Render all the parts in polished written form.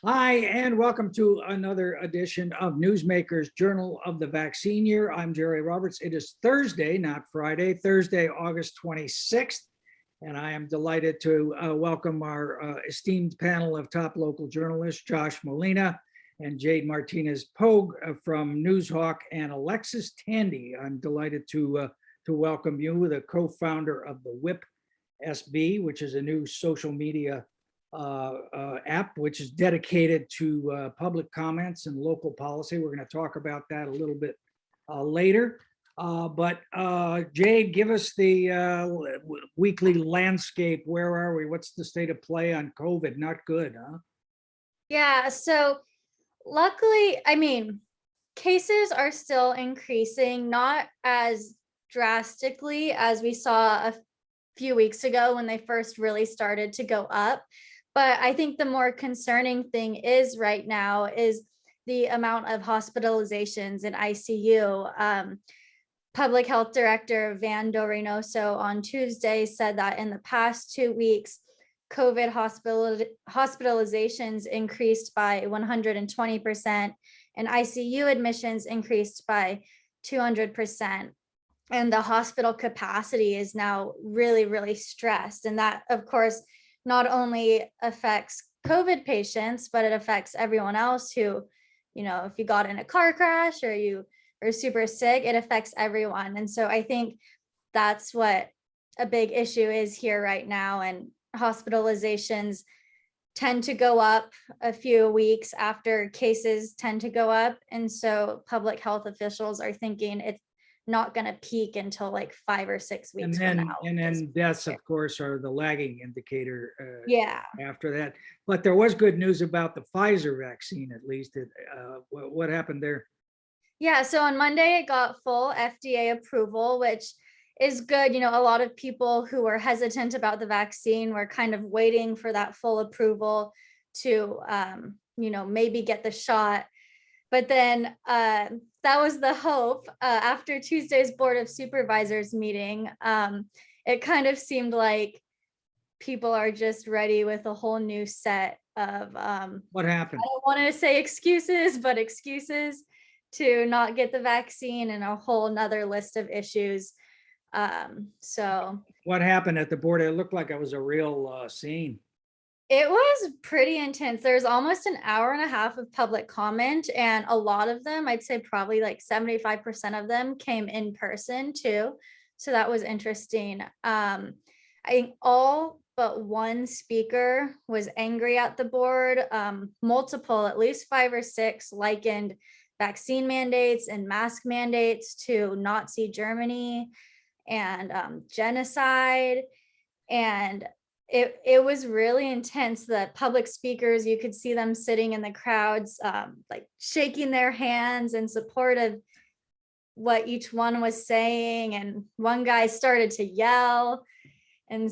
Hi, and welcome to another edition of Newsmakers Journal of the Vaccine Year. I'm Jerry Roberts. It is Thursday, not Friday, Thursday, August 26th. And I am delighted to welcome our esteemed panel of top local journalists, Josh Molina and Jade Martinez-Pogue from Newshawk, and Alexis Tandy. I'm delighted to welcome you, the co-founder of the WHIP SB, which is a new social media app, which is dedicated to public comments and local policy. We're going to talk about that a little bit later. But Jade, give us the weekly landscape. Where are we? What's the state of play on COVID? Not good, huh? Yeah, so luckily, cases are still increasing, not as drastically as we saw a few weeks ago when they first really started to go up. But I think the more concerning thing is right now is the amount of hospitalizations in ICU. Public Health Director Van do Reynoso on Tuesday said that in the past 2 weeks, COVID hospitalizations increased by 120% and ICU admissions increased by 200%. And the hospital capacity is now really, really stressed. And that, of course, not only affects COVID patients, but it affects everyone else who, if you got in a car crash or you are super sick, it affects everyone. And so I think that's what a big issue is here right now. And hospitalizations tend to go up a few weeks after cases tend to go up. And so public health officials are thinking it's not going to peak until like 5 or 6 weeks from now. And then deaths, of course, are the lagging indicator Yeah. after that. But there was good news about the Pfizer vaccine, at least. What happened there? Yeah, so on Monday, it got full FDA approval, which is good. A lot of people who were hesitant about the vaccine were kind of waiting for that full approval to, maybe get the shot. But then that was the hope. After Tuesday's Board of Supervisors meeting, it kind of seemed like people are just ready with a whole new set of, what happened? I don't want to say excuses, but excuses to not get the vaccine and a whole nother list of issues. So what happened at the board? It looked like it was a real scene. It was pretty intense. There's almost an hour and a half of public comment, and a lot of them, I'd say probably like 75% of them came in person too. So that was interesting. I think all but one speaker was angry at the board. Multiple, at least 5 or 6, likened vaccine mandates and mask mandates to Nazi Germany and genocide. And it was really intense. The public speakers, you could see them sitting in the crowds, like shaking their hands in support of what each one was saying. And one guy started to yell. And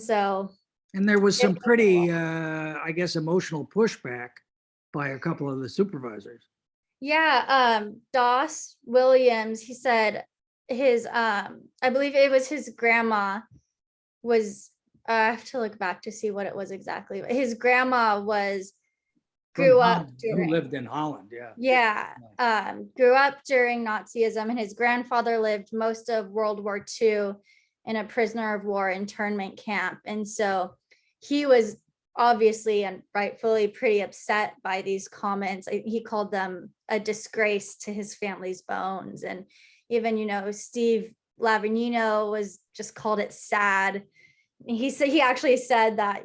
there was some pretty, I guess, emotional pushback by a couple of the supervisors. Yeah, Doss Williams, he said his, I believe it was his grandma was, I have to look back to see what it was exactly, but his grandma grew up who lived in Holland. Grew up during Nazism, and his grandfather lived most of World War II in a prisoner of war internment camp. And so he was obviously and rightfully pretty upset by these comments. He called them a disgrace to his family's bones. And even, Steve Lavignino was just called it sad. He actually said that,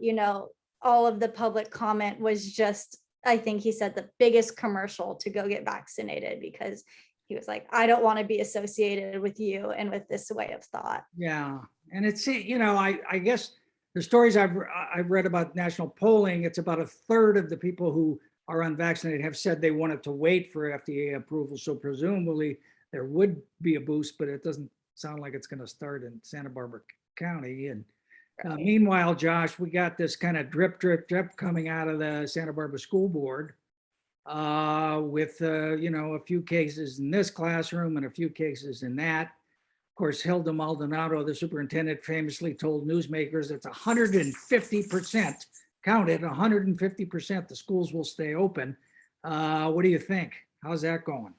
all of the public comment was just, I think he said, the biggest commercial to go get vaccinated, because he was like, I don't want to be associated with you and with this way of thought. Yeah. And it's, I guess the stories I've read about national polling, it's about a third of the people who are unvaccinated have said they wanted to wait for FDA approval. So presumably there would be a boost, but it doesn't sound like it's going to start in Santa Barbara County. And meanwhile, Josh, we got this kind of drip coming out of the Santa Barbara School Board with, a few cases in this classroom and a few cases in that. Of course, Hilda Maldonado, the superintendent, famously told newsmakers it's 150% counted 150%, the schools will stay open. What do you think? How's that going?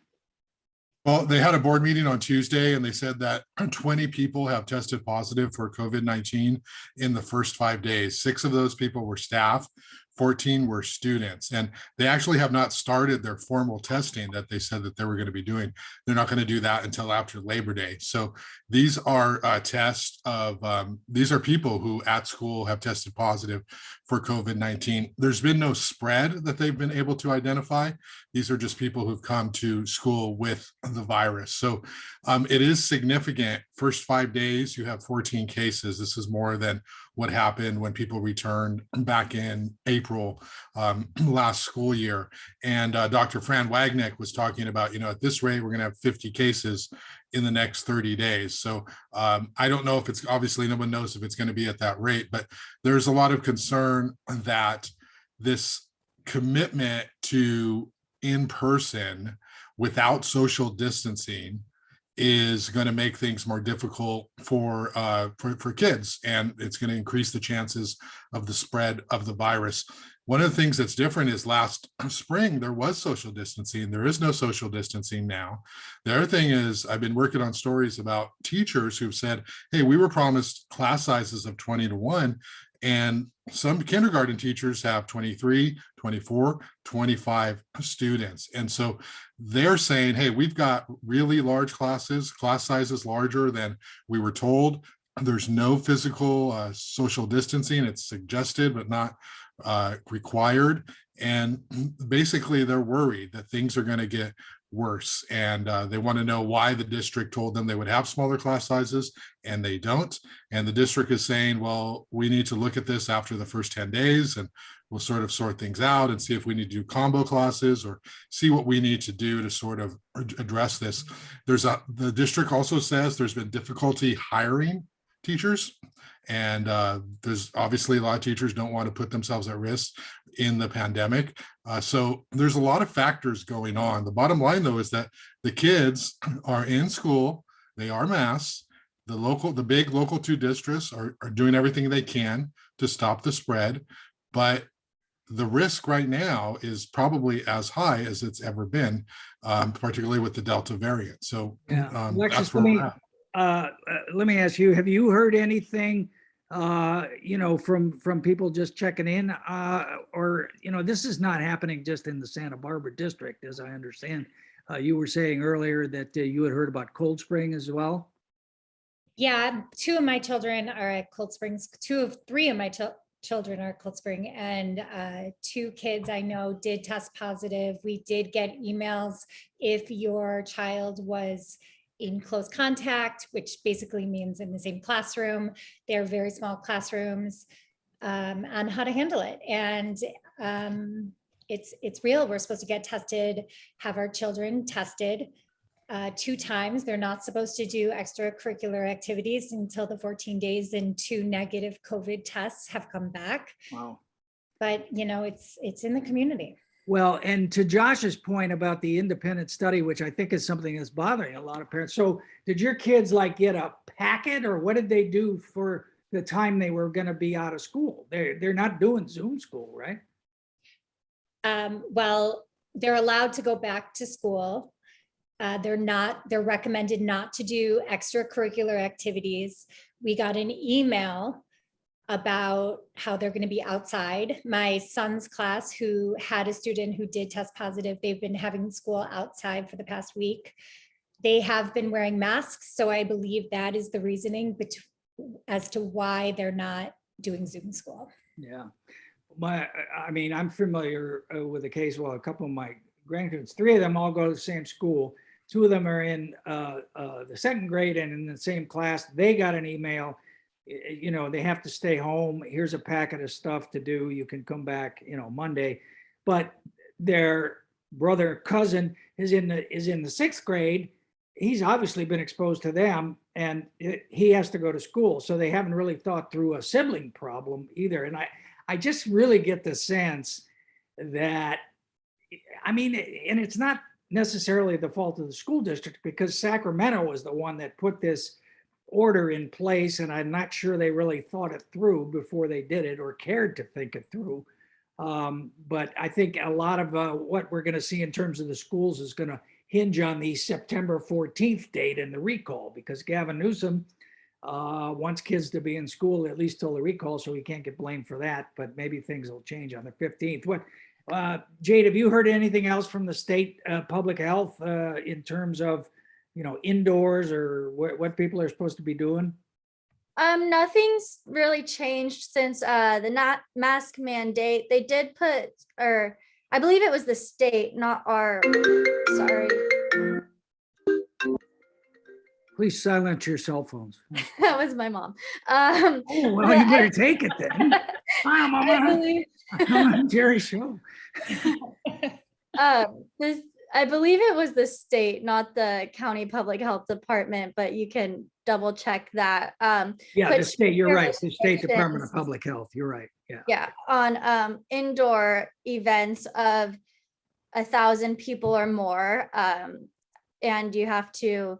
Well, they had a board meeting on Tuesday and they said that 20 people have tested positive for COVID-19 in the first 5 days. 6 of those people were staff, 14 were students, and they actually have not started their formal testing that they said that they were going to be doing. They're not going to do that until after Labor Day. So these are tests of, these are people who at school have tested positive for COVID-19. There's been no spread that they've been able to identify. These are just people who've come to school with the virus. So it is significant. First 5 days, you have 14 cases. This is more than what happened when people returned back in April last school year. And Dr. Fran Wagnick was talking about, at this rate, we're going to have 50 cases in the next 30 days. So I don't know if it's, obviously no one knows if it's going to be at that rate, but there's a lot of concern that this commitment to in-person without social distancing is going to make things more difficult for kids, and it's going to increase the chances of the spread of the virus. One of the things that's different is last spring there was social distancing. There is no social distancing now. The other thing is I've been working on stories about teachers who've said, hey, we were promised class sizes of 20 to 1, and some kindergarten teachers have 23, 24, 25 students. And so they're saying, hey, we've got really large classes, class sizes larger than we were told. There's no physical social distancing. It's suggested, but not required. And basically they're worried that things are going to get worse. And they want to know why the district told them they would have smaller class sizes and they don't. And the district is saying, well, we need to look at this after the first 10 days and we'll sort of sort things out and see if we need to do combo classes or see what we need to do to sort of address this. The district also says there's been difficulty hiring teachers. And there's obviously a lot of teachers don't want to put themselves at risk in the pandemic. So there's a lot of factors going on. The bottom line, though, is that the kids are in school, they are masked. The big local 2 districts are doing everything they can to stop the spread. But the risk right now is probably as high as it's ever been, particularly with the Delta variant. So Alexis, that's where we're at. Let me ask you, have you heard anything, from people just checking in, or, this is not happening just in the Santa Barbara district, as I understand. You were saying earlier that you had heard about Cold Spring as well. Yeah, 2 of my children are at Cold Springs. 3 of my children are at Cold Spring, and 2 kids I know did test positive. We did get emails if your child was in close contact, which basically means in the same classroom. They're very small classrooms, on how to handle it. And it's real. We're supposed to get tested, have our children tested 2 times. They're not supposed to do extracurricular activities until the 14 days and 2 negative COVID tests have come back. Wow. But it's in the community. Well, and to Josh's point about the independent study, which I think is something that's bothering a lot of parents. So did your kids get a packet, or what did they do for the time they were going to be out of school? They're not doing Zoom school, right? Well, they're allowed to go back to school. They're recommended not to do extracurricular activities. We got an email about how they're going to be outside. My son's class, who had a student who did test positive, they've been having school outside for the past week. They have been wearing masks. So I believe that is the reasoning as to why they're not doing Zoom school. Yeah. I'm familiar with the case. Well, a couple of my grandkids, 3 of them all go to the same school. 2 of them are in the 2nd grade and in the same class. They got an email, they have to stay home. Here's a packet of stuff to do. You can come back, Monday. But their cousin is in the 6th grade. He's obviously been exposed to them, and he has to go to school. So they haven't really thought through a sibling problem either. And I just really get the sense that, and it's not necessarily the fault of the school district, because Sacramento was the one that put this order in place, and I'm not sure they really thought it through before they did it or cared to think it through. But I think a lot of what we're going to see in terms of the schools is going to hinge on the September 14th date and the recall, because Gavin Newsom wants kids to be in school at least till the recall, so he can't get blamed for that. But maybe things will change on the 15th. What, Jade, have you heard anything else from the state public health in terms of, indoors or what people are supposed to be doing? Nothing's really changed since the not mask mandate. They did put, or I believe it was the state, not our, sorry. Please silence your cell phones. That was my mom. Oh, well, you better take it then. Mom, I believe, I'm on Jerry's show. I believe it was the state, not the county public health department, but you can double check that. Yeah, put the state, you're right. The State restrictions, Department of Public Health, you're right. Yeah. yeah, on indoor events of 1,000 people or more. And you have to,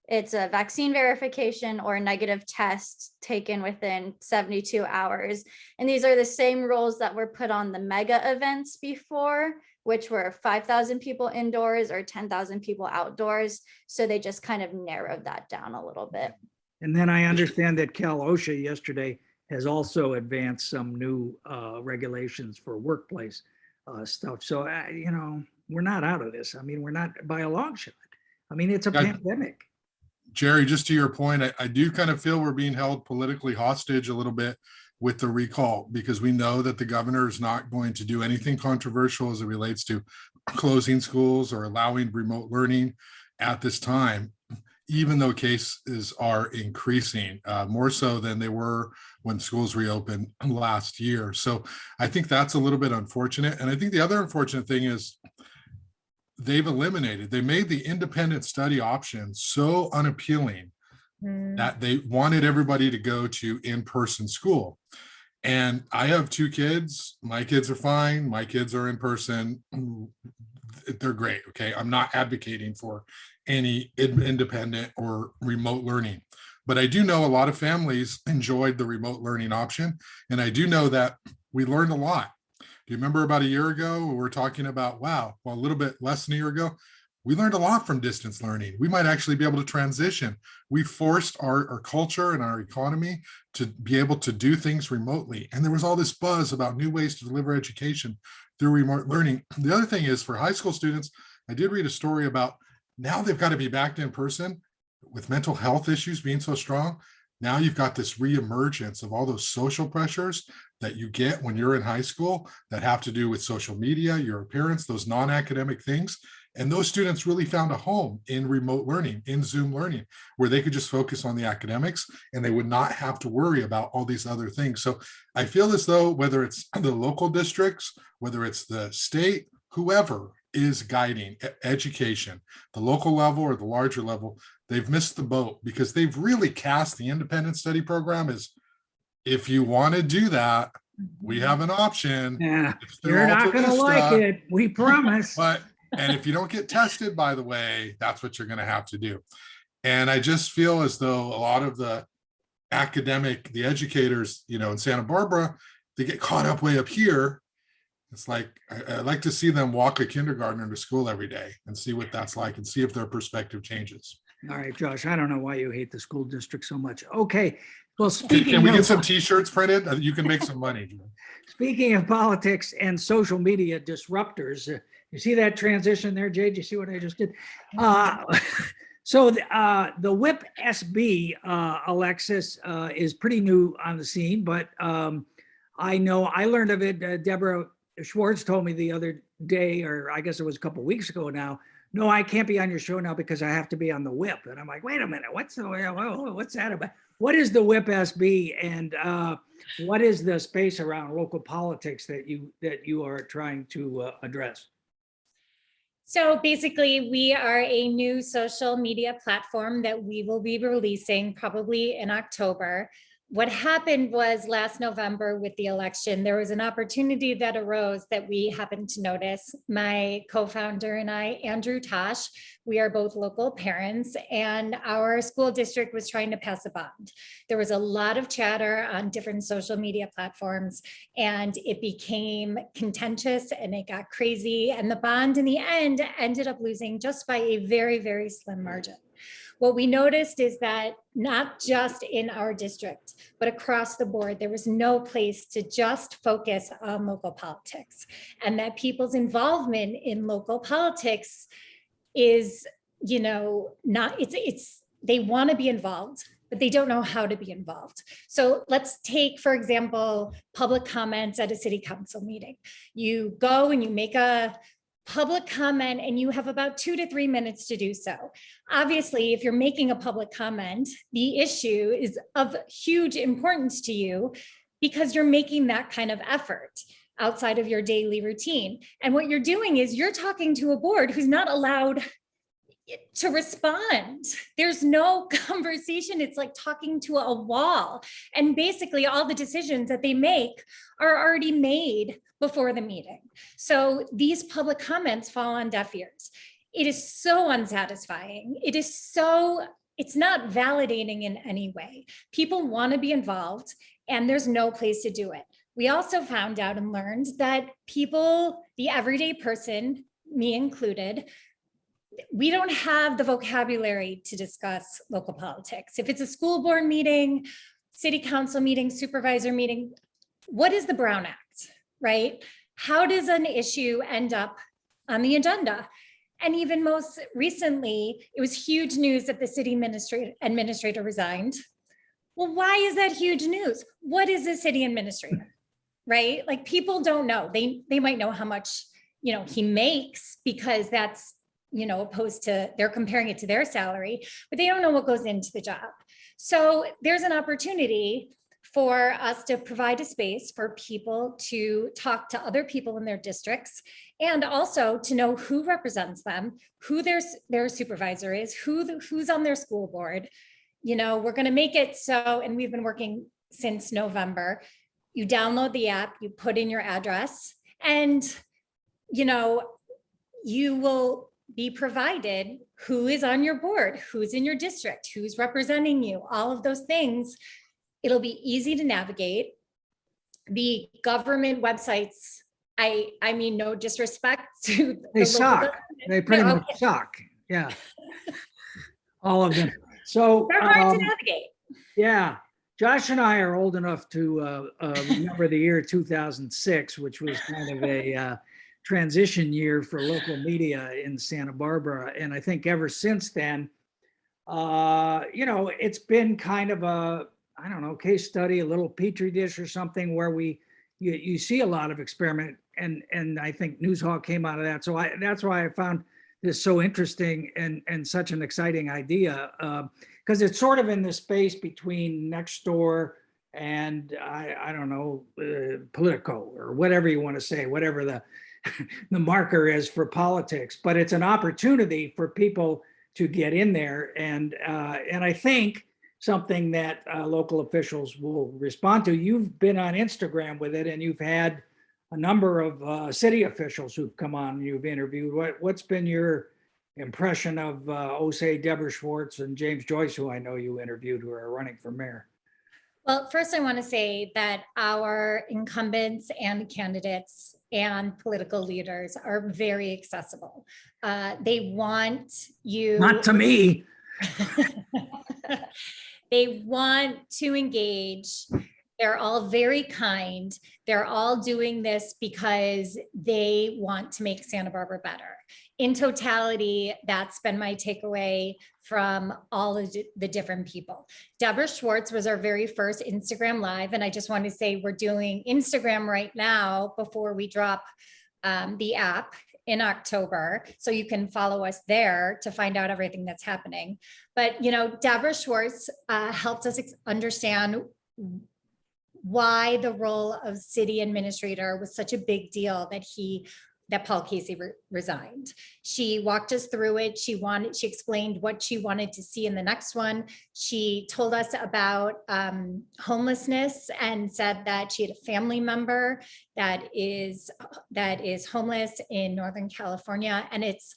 it's a vaccine verification or a negative test taken within 72 hours. And these are the same rules that were put on the mega events before, which were 5,000 people indoors or 10,000 people outdoors. So they just kind of narrowed that down a little bit. And then I understand that Cal OSHA yesterday has also advanced some new regulations for workplace stuff. So, we're not out of this. I mean, we're not by a long shot. I mean, it's a pandemic. Jerry, just to your point, I do kind of feel we're being held politically hostage a little bit with the recall, because we know that the governor is not going to do anything controversial as it relates to closing schools or allowing remote learning at this time, even though cases are increasing more so than they were when schools reopened last year. So I think that's a little bit unfortunate. And I think the other unfortunate thing is they made the independent study option so unappealing that they wanted everybody to go to in-person school. And I have 2 kids. My kids are fine. My kids are in person. They're great. Okay. I'm not advocating for any independent or remote learning, but I do know a lot of families enjoyed the remote learning option. And I do know that we learned a lot. Do you remember about a year ago, we were talking about, a little bit less than a year ago, we learned a lot from distance learning. We might actually be able to transition. We forced our culture and our economy to be able to do things remotely. And there was all this buzz about new ways to deliver education through remote learning. The other thing is, for high school students, I did read a story about now they've got to be back in person with mental health issues being so strong. Now you've got this reemergence of all those social pressures that you get when you're in high school that have to do with social media, your appearance, those non-academic things. And those students really found a home in remote learning, in Zoom learning, where they could just focus on the academics and they would not have to worry about all these other things. So I feel as though whether it's the local districts, whether it's the state, whoever is guiding education, the local level or the larger level, they've missed the boat, because they've really cast the independent study program as, if you want to do that, we have an option. Yeah, you're not going to like it. We promise. And if you don't get tested, by the way, that's what you're going to have to do. And I just feel as though a lot of the educators, in Santa Barbara, they get caught up way up here. It's like, I like to see them walk a kindergartner to school every day and see what that's like and see if their perspective changes. All right, Josh, I don't know why you hate the school district so much. Okay. Well, can we get some t-shirts printed? You can make some money. Speaking of politics and social media disruptors, you see that transition there, Jade? You see what I just did? So the WHIP SB, Alexis, is pretty new on the scene, but I learned of it. Deborah Schwartz told me the other day, or I guess it was a couple of weeks ago now, no, I can't be on your show now because I have to be on the WHIP. And I'm like, wait a minute, what's that about? What is the WHIP SB, and what is the space around local politics that you are trying to address? So basically, we are a new social media platform that we will be releasing probably in October. what happened was last November with the election, there was an opportunity that arose that we happened to notice. My co-founder and I, Andrew Tosh, we are both local parents, and our school district was trying to pass a bond. There was a lot of chatter on different social media platforms, and it became contentious and it got crazy. And the bond in the end ended up losing just by a very, very slim margin. What we noticed is that not just in our district, but across the board, there was no place to just focus on local politics, and that people's involvement in local politics is, not, they want to be involved, but they don't know how to be involved. So let's take, for example, public comments at a city council meeting. You go and you make a public comment and you have about 2 to 3 minutes to do so. Obviously, if you're making a public comment, the issue is of huge importance to you because you're making that kind of effort outside of your daily routine. And what you're doing is you're talking to a board who's not allowed to respond. There's no conversation. It's like talking to a wall. And basically all the decisions that they make are already made before the meeting. So these public comments fall on deaf ears. It is so unsatisfying. It's not validating in any way. People want to be involved and there's no place to do it. We also found out and learned that people, the everyday person, me included, we don't have the vocabulary to discuss local politics. If it's a school board meeting, city council meeting, supervisor meeting, what is the Brown Act, right? How does an issue end up on the agenda? And even most recently, it was huge news that the city administrator resigned. Well, why is that huge news? What is a city administrator, right? Like people don't know. They might know how much, he makes because that's, opposed to, they're comparing it to their salary, but they don't know what goes into the job. So there's an opportunity for us to provide a space for people to talk to other people in their districts and also to know who represents them, who their supervisor is, who's on their school board. We're going to make it so, and we've been working since November, you download the app, you put in your address, and you will be provided who is on your board, who's in your district, who's representing you, all of those things. It'll be easy to navigate. The government websites, I mean, no disrespect to They the suck. local They pretty much suck. Yeah. All of them. So they're hard to navigate. yeah, Josh and I are old enough to remember the year 2006, which was kind of a transition year for local media in Santa Barbara. And I think ever since then, it's been kind of a, I don't know, case study, a little petri dish or something where you see a lot of experiment, and I think Newshawk came out of that. So that's why I found this so interesting and such an exciting idea, because it's sort of in the space between Nextdoor and I don't know, Politico or whatever you want to say, whatever the marker is for politics, but it's an opportunity for people to get in there. And I think something that local officials will respond to. You've been on Instagram with it, and you've had a number of city officials who've come on, you've interviewed. What's been your impression of Osei, Deborah Schwartz, and James Joyce, who I know you interviewed, who are running for mayor? Well, first I want to say that our incumbents and candidates and political leaders are very accessible. They want you. Not to me. They want to engage. They're all very kind. They're all doing this because they want to make Santa Barbara better. In totality, that's been my takeaway from all of the different people. Deborah Schwartz was our very first Instagram Live. And I just want to say we're doing Instagram right now before we drop the app in October. So you can follow us there to find out everything that's happening. But, Deborah Schwartz helped us understand why the role of city administrator was such a big deal, that he that Paul Casey resigned. She walked us through it. She explained what she wanted to see in the next one. She told us about homelessness and said that she had a family member that is homeless in Northern California, and it's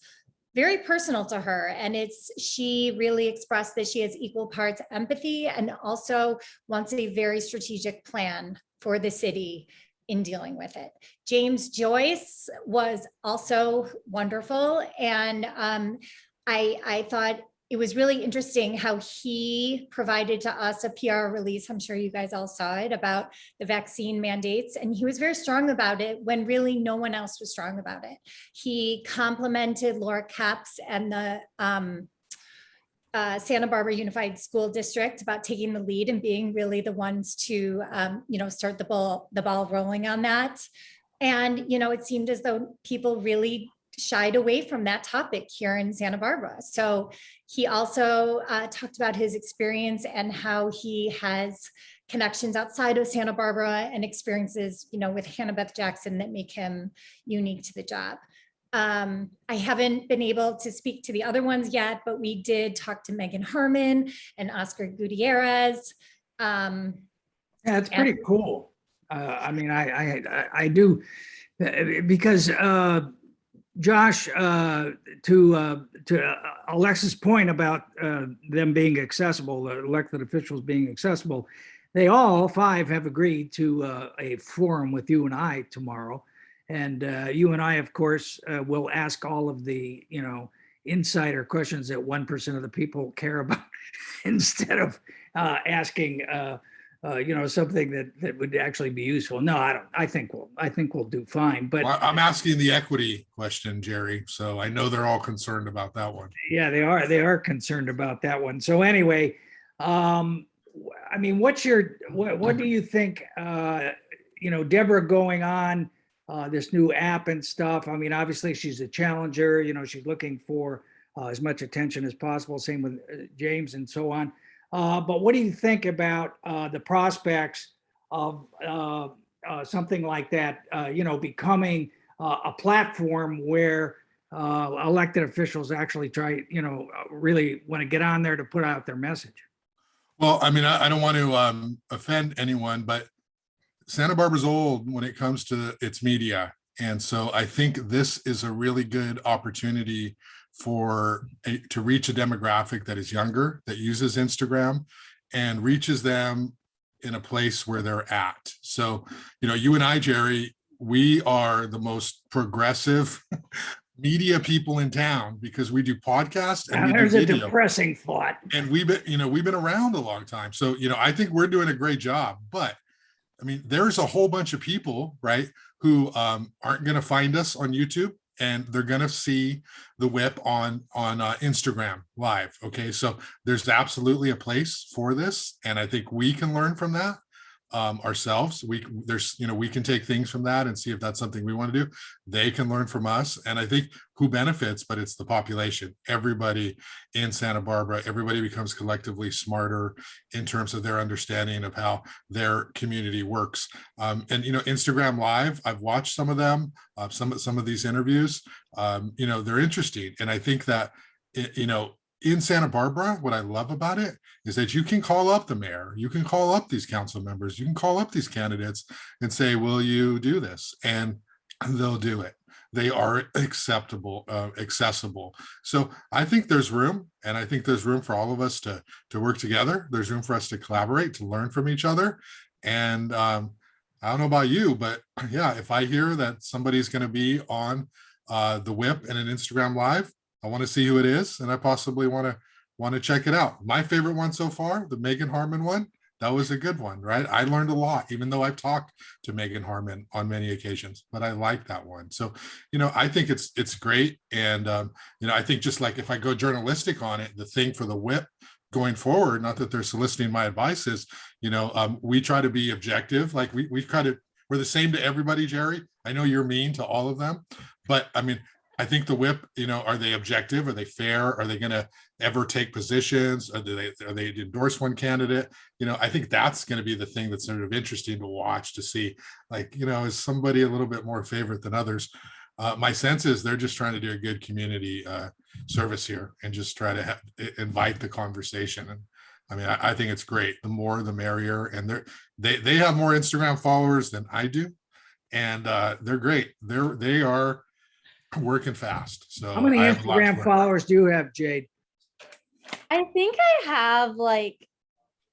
very personal to her. And she really expressed that she has equal parts empathy and also wants a very strategic plan for the city in dealing with it. James Joyce was also wonderful. And I thought it was really interesting how he provided to us a PR release. I'm sure you guys all saw it, about the vaccine mandates. And he was very strong about it when really no one else was strong about it. He complimented Laura Capps and the Santa Barbara Unified School District about taking the lead and being really the ones to, start the ball rolling on that. And, it seemed as though people really shied away from that topic here in Santa Barbara. So he also talked about his experience and how he has connections outside of Santa Barbara and experiences, with Hannah Beth Jackson that make him unique to the job. I haven't been able to speak to the other ones yet, but we did talk to Megan Harmon and Oscar Gutierrez. Yeah, it's pretty cool. I do, because Josh, to Alexis' point about them being accessible, elected officials being accessible, they all 5 have agreed to a forum with you and I tomorrow. And you and I, of course, will ask all of the, insider questions that 1% of the people care about instead of asking, something that would actually be useful. No, I don't. I think we'll do fine. But well, I'm asking the equity question, Jerry. So I know they're all concerned about that one. Yeah, they are. They are concerned about that one. So anyway, what do you think? Deborah going on this new app and stuff. I mean, obviously she's a challenger. She's looking for as much attention as possible. Same with James and so on. But what do you think about the prospects of something like that, becoming a platform where elected officials actually try, really want to get on there to put out their message? Well, I mean, I don't want to offend anyone, but Santa Barbara's old when it comes to its media. And so I think this is a really good opportunity to reach a demographic that is younger, that uses Instagram and reaches them in a place where they're at. So, you and I, Jerry, we are the most progressive media people in town because we do podcasts and we There's do a video. depressing thought. And we've been around a long time. So, I think we're doing a great job, but I mean, there's a whole bunch of people, right, who aren't going to find us on YouTube, and they're going to see the whip on Instagram Live. Okay, so there's absolutely a place for this, and I think we can learn from that ourselves. We can take things from that and see if that's something we want to do. They can learn from us, and I think who benefits, but it's the population. Everybody in Santa Barbara, everybody becomes collectively smarter in terms of their understanding of how their community works. And Instagram Live, I've watched some of them, some of these interviews. They're interesting, and I think that in Santa Barbara, what I love about it is that you can call up the mayor, you can call up these council members, you can call up these candidates and say, will you do this? And they'll do it. They are accessible. So I think there's room, and I think there's room for all of us to work together. There's room for us to collaborate, to learn from each other. And I don't know about you, but yeah, if I hear that somebody's going to be on the whip and an Instagram Live, I want to see who it is, and I possibly want to check it out. My favorite one so far, the Megan Harmon one, that was a good one, right? I learned a lot, even though I've talked to Megan Harmon on many occasions, but I like that one. So, I think it's great. And, I think just like if I go journalistic on it, the thing for the whip going forward, not that they're soliciting my advice, is, we try to be objective. Like we're the same to everybody, Jerry. I know you're mean to all of them, but I mean, I think the whip, are they objective? Are they fair? Are they going to ever take positions? Are they endorse one candidate? I think that's going to be the thing that's sort of interesting to watch, to see, like, is somebody a little bit more favorite than others? My sense is they're just trying to do a good community service here and just try to invite the conversation. And I mean, I think it's great. The more, the merrier. And they have more Instagram followers than I do, and they're great. They are working fast. So How many I have a lot to Instagram learn. followers do you have, Jade? I think I have like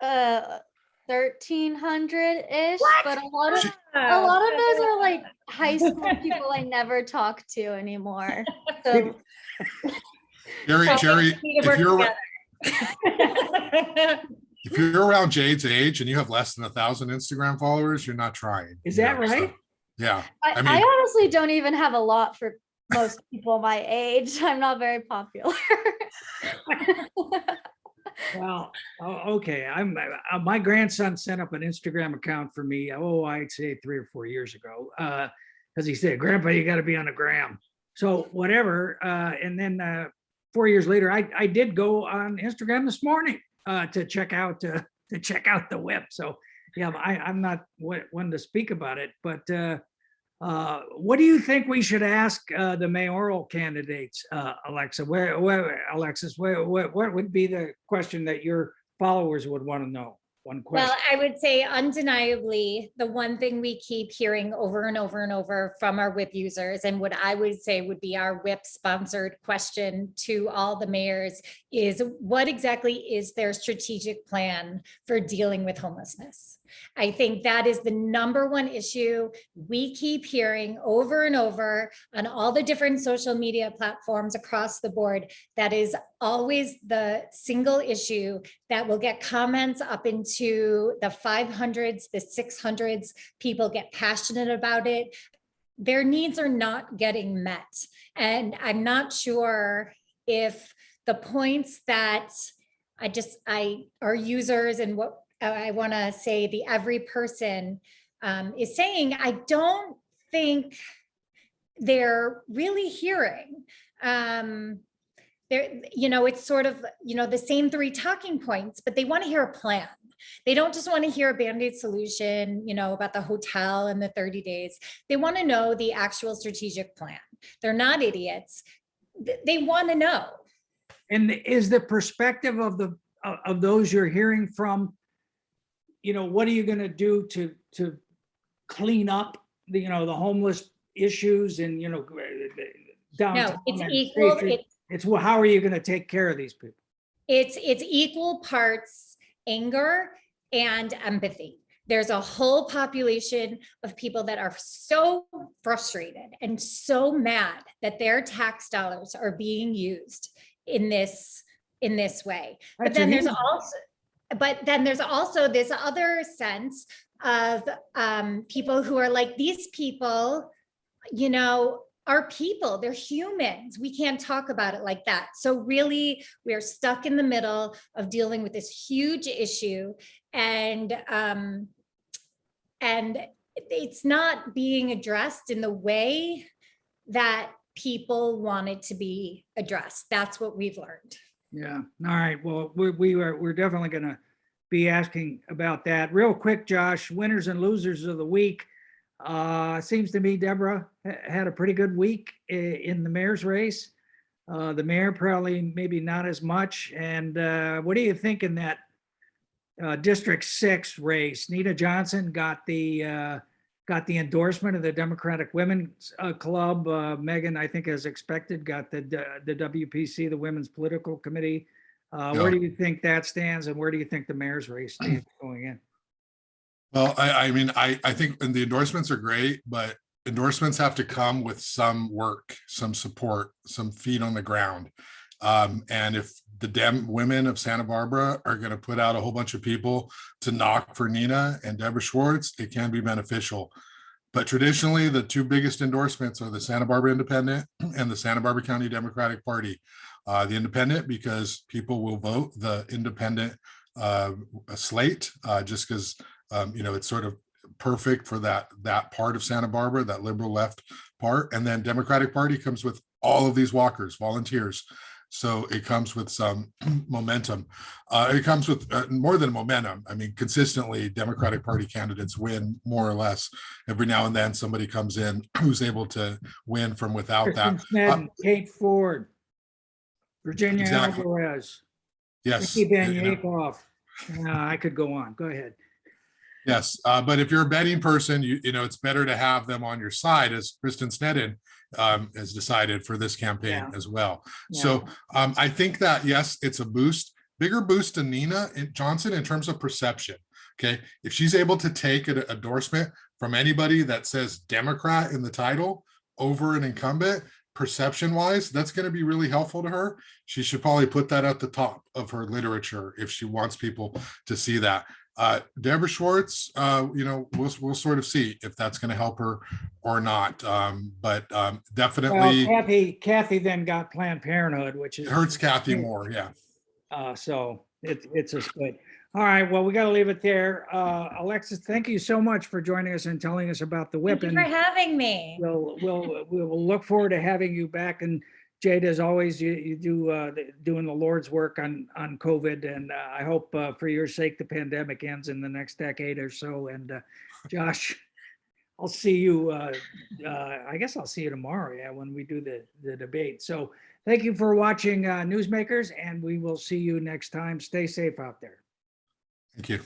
1,300-ish, but a lot of those are like high school people I never talk to anymore. So Jerry, Need to work if you're around Jade's age and you have less than 1,000 Instagram followers, you're not trying. Is you that know, so, right? yeah. I mean, honestly don't even have a lot for most people my age. I'm not very popular. Well, okay. My grandson set up an Instagram account for me. Oh, I'd say 3 or 4 years ago, because he said, "Grandpa, you got to be on the gram." So whatever. And then 4 years later, I did go on Instagram this morning to check out the whip. So yeah, I'm not one to speak about it, but what do you think we should ask the mayoral candidates, Alexa? Alexis, what would be the question that your followers would want to know? One question. Well, I would say undeniably, the one thing we keep hearing over and over and over from our WHIP users, and what I would say would be our WHIP sponsored question to all the mayors, is what exactly is their strategic plan for dealing with homelessness? I think that is the number one issue we keep hearing over and over on all the different social media platforms across the board. That is always the single issue that will get comments up into the 500s, the 600s. People get passionate about it. Their needs are not getting met. And I'm not sure if the points that our users and what I want to say the every person is saying, I don't think they're really hearing. It's sort of, the same 3 talking points, but they want to hear a plan. They don't just want to hear a Band-Aid solution, about the hotel and the 30 days. They want to know the actual strategic plan. They're not idiots. They want to know. And is the perspective of those you're hearing from, what are you going to do to clean up the homeless issues and downtown? No, it's and equal. State Street? It's how are you going to take care of these people? It's equal parts anger and empathy. There's a whole population of people that are so frustrated and so mad that their tax dollars are being used in this way. But then there's also this other sense of people who are like, these people, are people, they're humans. We can't talk about it like that. So really, we're stuck in the middle of dealing with this huge issue, and it's not being addressed in the way that people want it to be addressed. That's what we've learned. Yeah. All right. Well, we're definitely going to be asking about that. Real quick, Josh, winners and losers of the week. Seems to me Deborah had a pretty good week in the mayor's race. The mayor probably maybe not as much. And what do you think in that District 6 race? Nita Johnson got the endorsement of the Democratic Women's Club. Megan, I think as expected, got the WPC, the Women's Political Committee. Where do you think that stands, and where do you think the mayor's race stands going in? Well, I mean, I think the endorsements are great, but endorsements have to come with some work, some support, some feet on the ground. And if the Dem women of Santa Barbara are going to put out a whole bunch of people to knock for Nina and Deborah Schwartz, it can be beneficial. But traditionally, the 2 biggest endorsements are the Santa Barbara Independent and the Santa Barbara County Democratic Party. The Independent, because people will vote the independent slate, just because it's sort of perfect for that part of Santa Barbara, that liberal left part. And then Democratic Party comes with all of these walkers, volunteers. So it comes with some momentum. It comes with more than momentum. I mean, consistently, Democratic Party candidates win more or less. Every now and then somebody comes in who's able to win from without Kristen that. Sneddon, Kate Ford, Virginia Exactly. Alvarez, Yes. Nikki Van you know, Yakoff. I could go on. Go ahead. Yes, but if you're a betting person, you know it's better to have them on your side, as Kristen Sneddon has decided for this campaign Yeah. as well. Yeah. So I think that yes, it's a boost, bigger boost to Nina Johnson in terms of perception. Okay, if she's able to take an endorsement from anybody that says Democrat in the title over an incumbent, perception wise, that's going to be really helpful to her. She should probably put that at the top of her literature if she wants people to see that. Deborah Schwartz, you know, we'll sort of see if that's going to help her or not. But Well, definitely Kathy then got Planned Parenthood, which it is hurts Kathy more. Yeah. so it's a split. All right, well, we got to leave it there. Alexis, thank you so much for joining us and telling us about the whip. Thank you for And having me. we'll look forward to having you back. And Jade, as always, you do doing the Lord's work on COVID, and I hope for your sake the pandemic ends in the next decade or so. And Josh, I'll see you. I guess I'll see you tomorrow. Yeah, when we do the debate. So thank you for watching Newsmakers, and we will see you next time. Stay safe out there. Thank you.